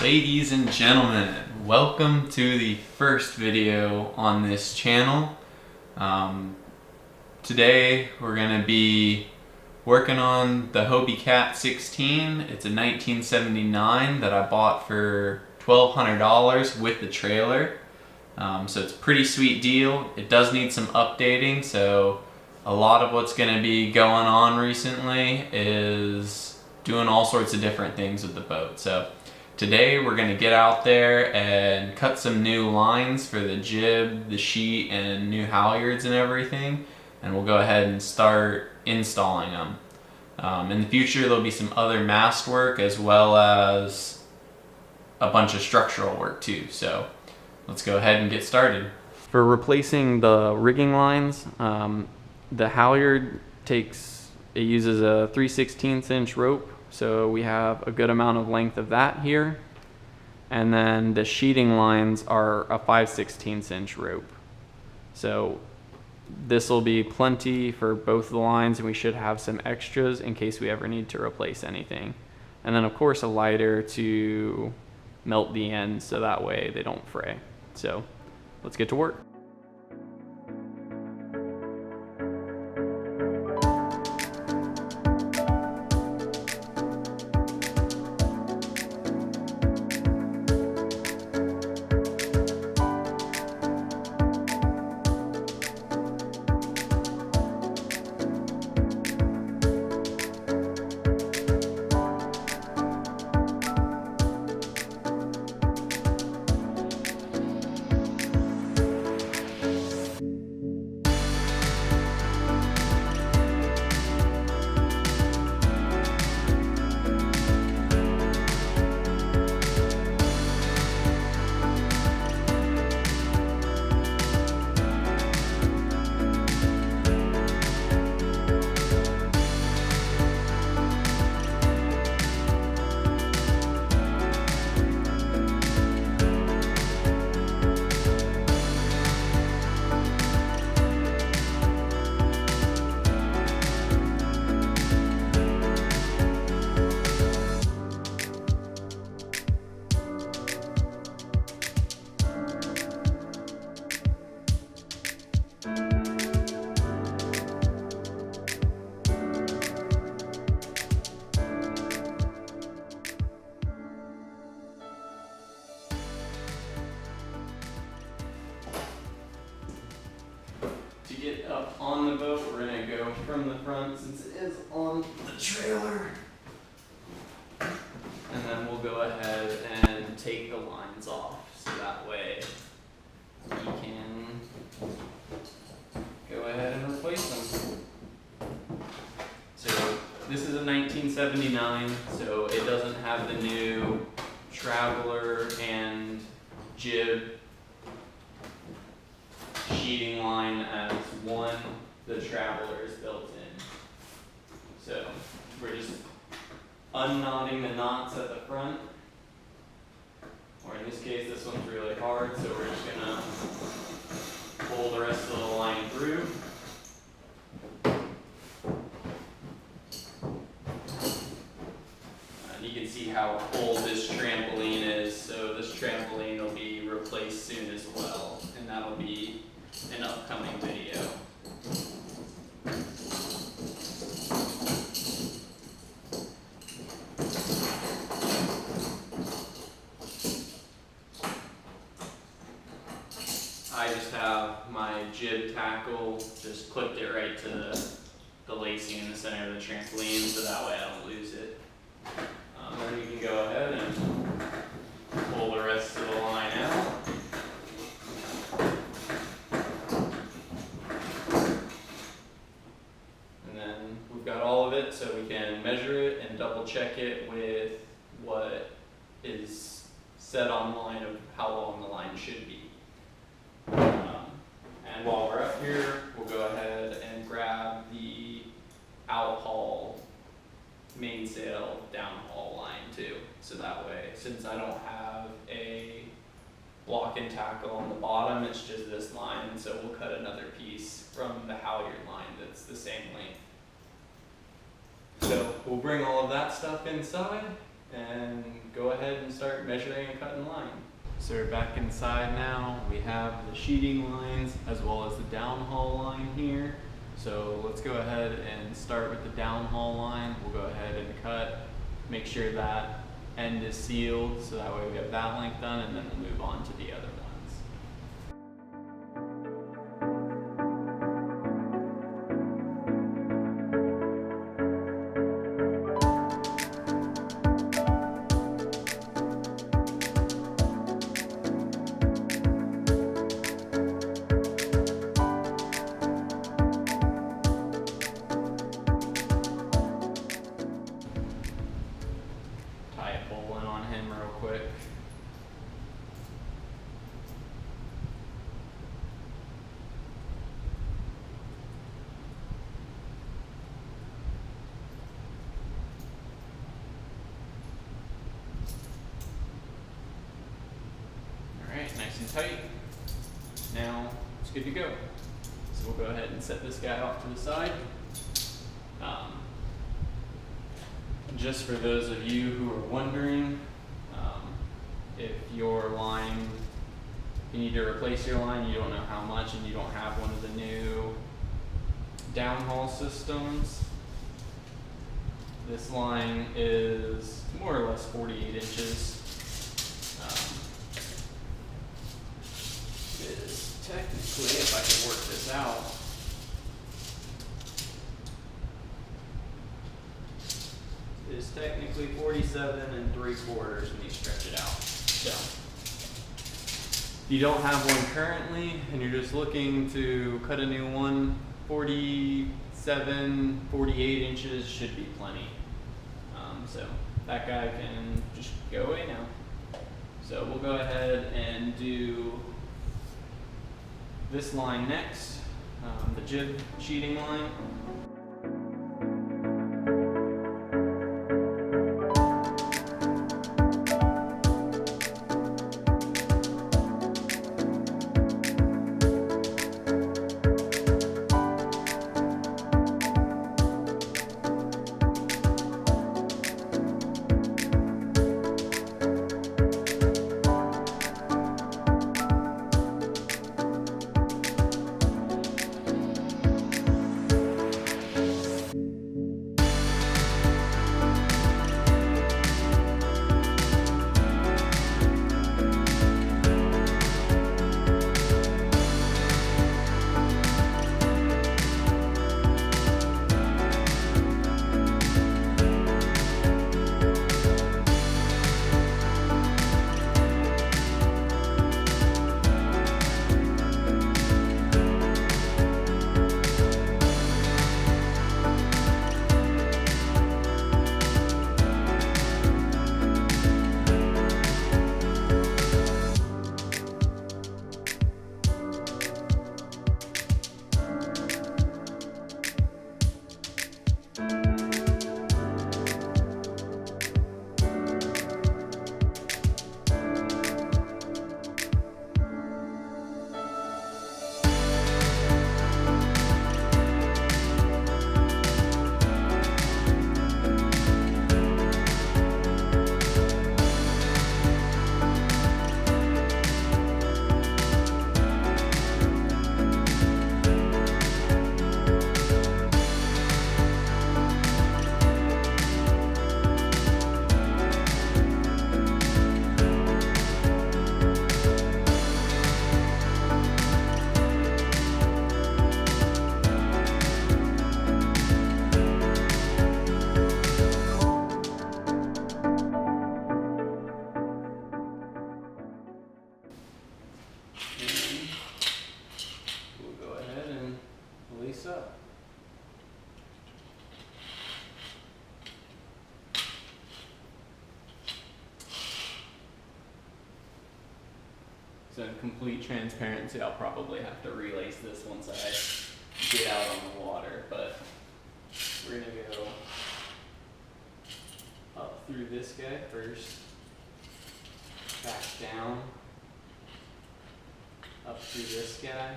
Ladies and gentlemen, welcome to the first video on this channel. Today we're going to be working on the Hobie Cat 16. It's a 1979 that I bought for $1,200 with the trailer. So it's a pretty sweet deal. It does need some updating, so a lot of what's going to be going on recently is doing all sorts of different things with the boat. So today we're going to get out there and cut some new lines for the jib, the sheet, and new halyards and everything, and we'll go ahead and start installing them. In the future there'll be some other mast work as well as a bunch of structural work too, so let's go ahead and get started. For replacing the rigging lines, the halyard uses a 3/16 inch rope. So we have a good amount of length of that here. And then the sheeting lines are a 5/16 inch rope. So this will be plenty for both the lines, and we should have some extras in case we ever need to replace anything. And then of course a lighter to melt the ends so that way they don't fray. So let's get to work. Get up on the boat, we're going to go from the front since it is on the trailer, and then we'll go ahead and take the lines off so that way we can go ahead and replace them. So this is a 1979, so it doesn't have the new traveler and jib sheeting line as one. The traveler is built in. So we're just unknotting the knots at the front, or in this case this one's really hard, so we're just gonna pull the rest of the line through. You can see how old this trampoline is, so this trampoline will be replaced soon as well, and that'll be an upcoming video. I just have my jib tackle, just clipped it right to the lacing in the center of the trampoline so that way I don't lose it. Then you can go ahead and pull the rest of the line out. And then we've got all of it, so we can measure it and double check it with what is set online of how long the line should be. And while we're up here, we'll go ahead and grab the Downhaul Mainsail downhaul line too. So that way, since I don't have a block and tackle on the bottom, it's just this line, and so we'll cut another piece from the halyard line that's the same length. So we'll bring all of that stuff inside and go ahead and start measuring and cutting line. So we're back inside now. We have the sheeting lines as well as the downhaul line here. So let's go ahead and start with the downhaul line. We'll go ahead and cut, make sure that end is sealed so that way we have that length done, and then we'll move on to the other ones. Tie a bowline on him real quick. Alright, nice and tight. Now it's good to go. So we'll go ahead and set this guy off to the side. Just for those of you who are wondering, if your line, you need to replace your line, you don't know how much, and you don't have one of the new downhaul systems, this line is more or less 48 inches. It is technically, if I can work this out, is technically 47 3/4 when you stretch it out. So, if you don't have one currently and you're just looking to cut a new one, 47, 48 inches should be plenty. So that guy can just go away now. So we'll go ahead and do this line next, the jib sheeting line. Up. So in complete transparency, I'll probably have to relace this once I get out on the water, but we're gonna go up through this guy first, back down, up through this guy,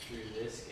through this guy.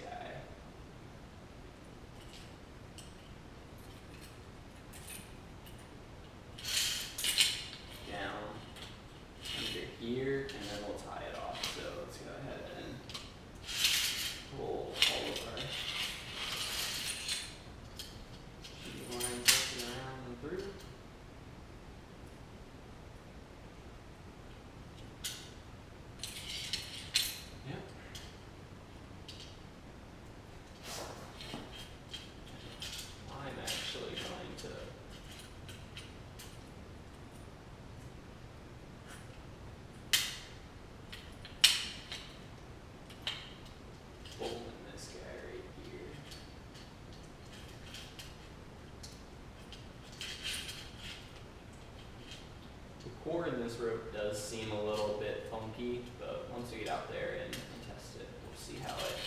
before, and this rope does seem a little bit funky, but once we get out there and test it, we'll see how it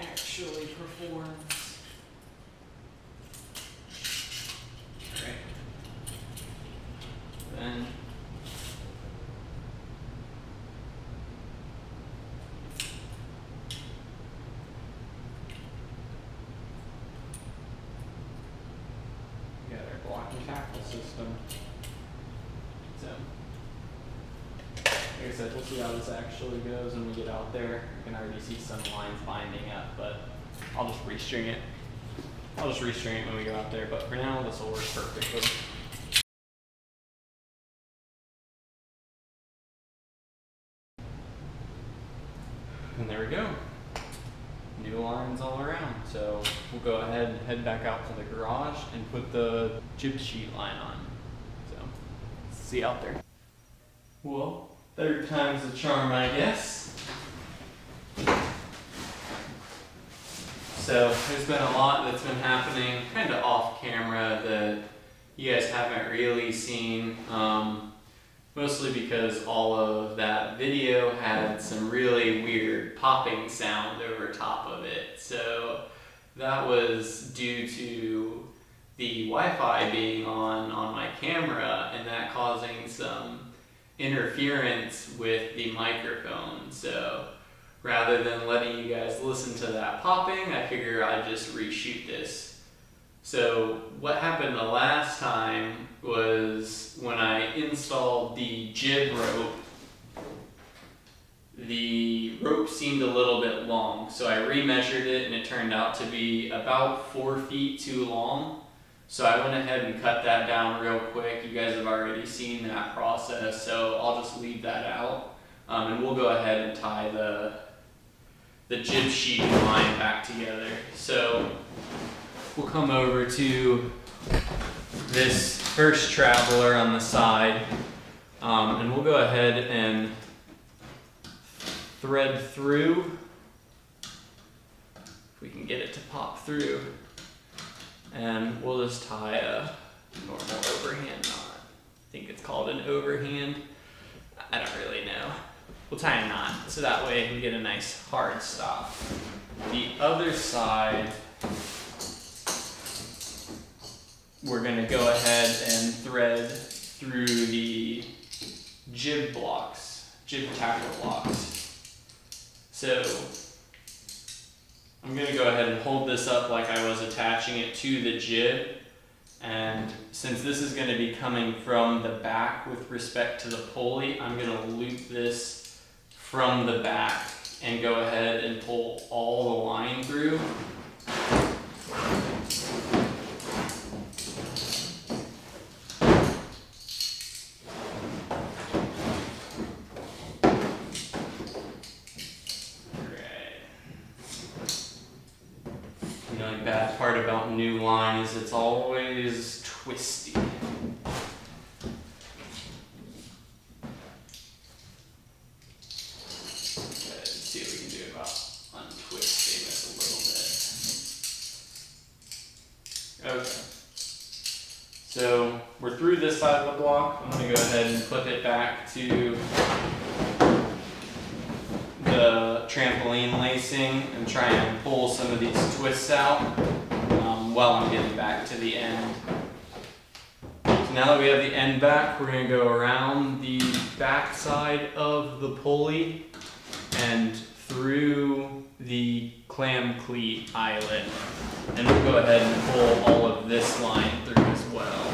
actually performs. Alright. Then we got our block and tackle system. So, like I said, we'll see how this actually goes when we get out there. You can already see some lines binding up, but I'll just restring it. I'll just restring it when we go out there, but for now, this will work perfectly. And there we go. New lines all around. So we'll go ahead and head back out to the garage and put the jib sheet line on. So see you out there. Well, third time's the charm, I guess. So there's been a lot that's been happening kind of off camera that you guys haven't really seen. Mostly because all of that video had some really weird popping sound over top of it. So that was due to the Wi-Fi being on my camera and that causing some interference with the microphone. So rather than letting you guys listen to that popping, I figure I'd just reshoot this. So what happened the last time was when I installed the jib rope, the rope seemed a little bit long. So I remeasured it and it turned out to be about 4 feet too long. So I went ahead and cut that down real quick. You guys have already seen that process, so I'll just leave that out. And we'll go ahead and tie the jib sheet line back together. So we'll come over to this first traveler on the side, and we'll go ahead and thread through, if we can get it to pop through, and we'll just tie a normal overhand knot. I think it's called an overhand. I don't really know. We'll tie a knot, so that way we get a nice hard stop. The other side, we're going to go ahead and thread through the jib tackle blocks. So I'm going to go ahead and hold this up like I was attaching it to the jib, and since this is going to be coming from the back with respect to the pulley, I'm going to loop this from the back and go ahead and pull all the line through. The only bad part about new line is it's always twisty. Okay, so we're through this side of the block. I'm going to go ahead and flip it back to the trampoline lacing and try and pull some of these twists out while I'm getting back to the end. So now that we have the end back, we're going to go around the back side of the pulley and through the clam cleat eyelet, and we'll go ahead and pull all of this line through as well.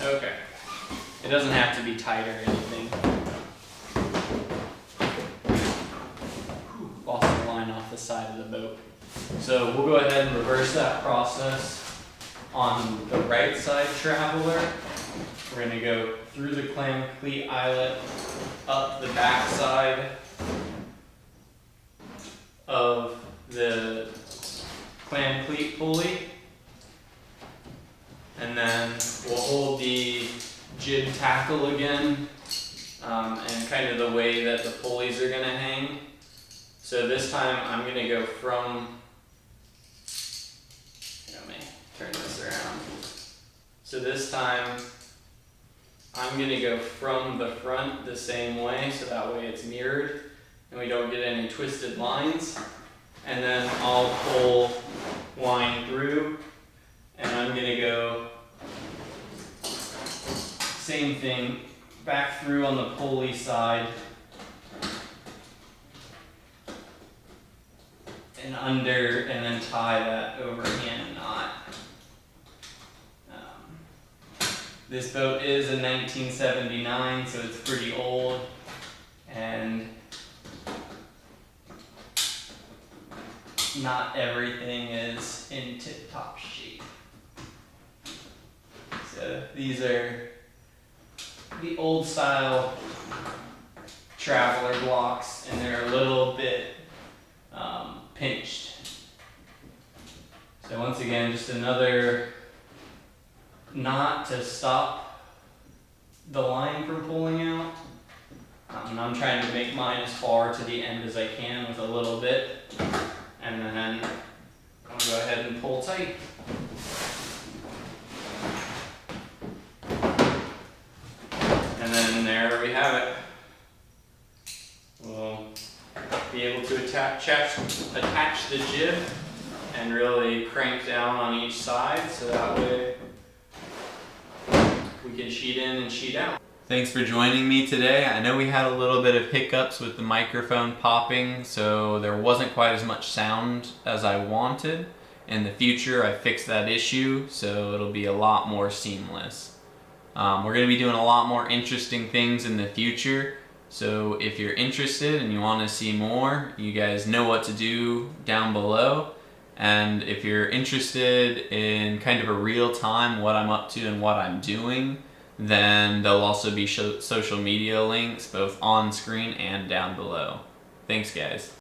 Okay, it doesn't have to be tight or anything. Lost the line off the side of the boat. So we'll go ahead and reverse that process on the right side traveler. We're going to go through the clam cleat eyelet, up the back side of the clam cleat pulley, and then we'll hold the jib tackle again, and kind of the way that the pulleys are going to hang. So this time I'm going to go from So this time I'm going to go from the front the same way, so that way it's mirrored and we don't get any twisted lines. And then I'll pull line through, and I'm going to go same thing back through on the pulley side and under, and then tie that overhand knot. This boat is a 1979, so it's pretty old, and not everything is in tip-top shape. So these are the old style traveler blocks, and they're a little bit pinched. So once again, just another knot to stop the line from pulling out. And I'm trying to make mine as far to the end as I can with a little bit, and then I'll go ahead and pull tight. And then there we have it. We'll be able to attach the jib and really crank down on each side, so that way we can sheet in and sheet out. Thanks for joining me today. I know we had a little bit of hiccups with the microphone popping, so there wasn't quite as much sound as I wanted. In the future, I fixed that issue, so it'll be a lot more seamless. We're going to be doing a lot more interesting things in the future, so if you're interested and you want to see more, you guys know what to do down below. And if you're interested in kind of a real time what I'm up to and what I'm doing, then there'll also be social media links both on screen and down below. Thanks guys.